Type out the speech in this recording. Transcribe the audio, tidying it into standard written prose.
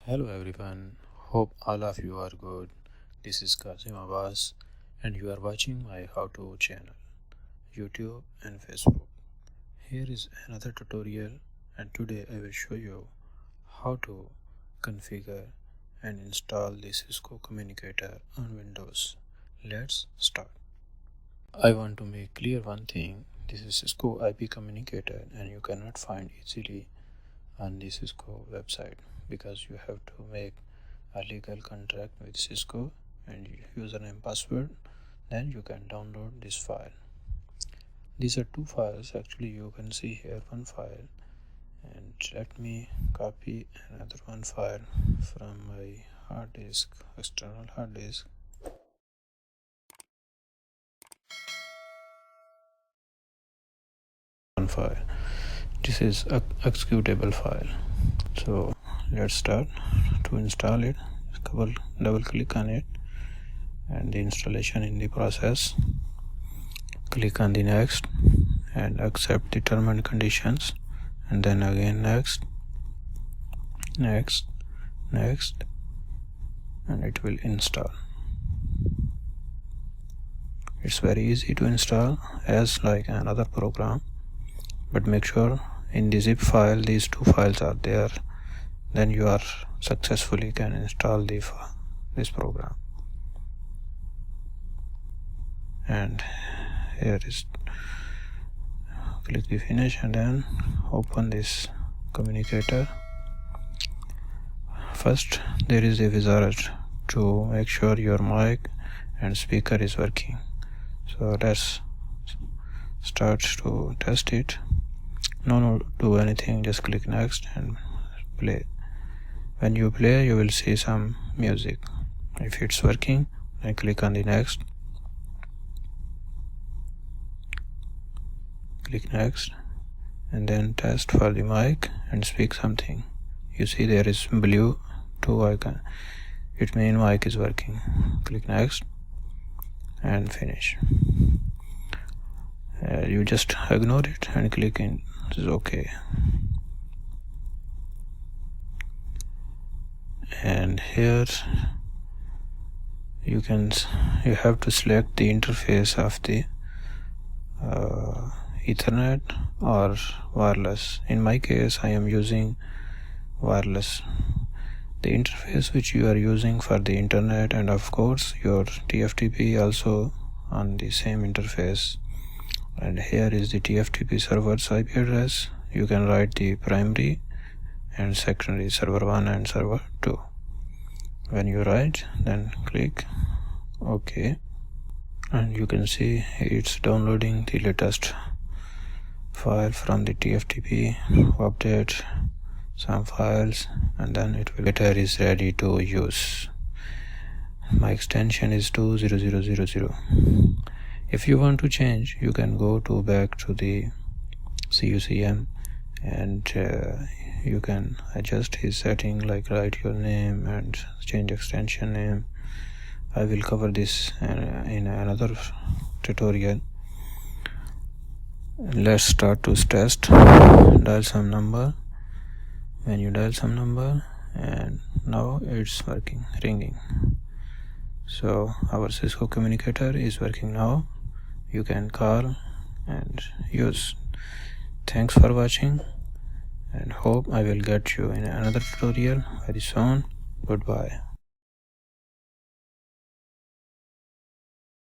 Hello everyone, hope all of you are good. This is Kasim Abbas and you are watching my how to channel, YouTube and Facebook. Here is another tutorial and today I will show you how to configure and install the Cisco Communicator on Windows. Let's start. I want to make clear one thing. This is Cisco IP Communicator and you cannot find easily on the Cisco website because you have to make a legal contract with Cisco and username password, then you can download this file. These are two files. Actually you can see here one file, and let me copy another one file from my hard disk, external hard disk. One file, this is a executable file. So let's start. To install it, double click on it and the installation in the process. Click on the next and accept the terms and conditions, and then again next, and it will install. It's very easy to install as like another program, but make sure in the zip file these two files are there, then you are successfully can install this program. And here is, click the finish and then open this communicator. First there is a wizard to make sure your mic and speaker is working. So let's start to test it. No do anything, just click next and play. When you play you will see some music. If it's working, then click on the next, click next, and then test for the mic and speak something. You see there is blue 2 icon, it means mic is working. Click next and finish. You just ignore it and click in, this is okay. And here you have to select the interface of the Ethernet or wireless. In my case I am using wireless. The interface which you are using for the internet, and of course your TFTP also on the same interface. And here is the TFTP server's IP address. You can write the primary and secondary, server 1 and server 2. When you write, then click OK, and you can see it's downloading the latest file from the TFTP. Update some files and then it will later is ready to use. My extension is 20000. If you want to change, you can go back to the CUCM and you can adjust his setting, like write your name and change extension name. I will cover this in another tutorial. Let's start to test. Dial some number. When you dial some number, and now it's working, ringing. So our Cisco communicator is working now. You can call and use. Thanks for watching and hope I will get you in another tutorial very soon. Goodbye.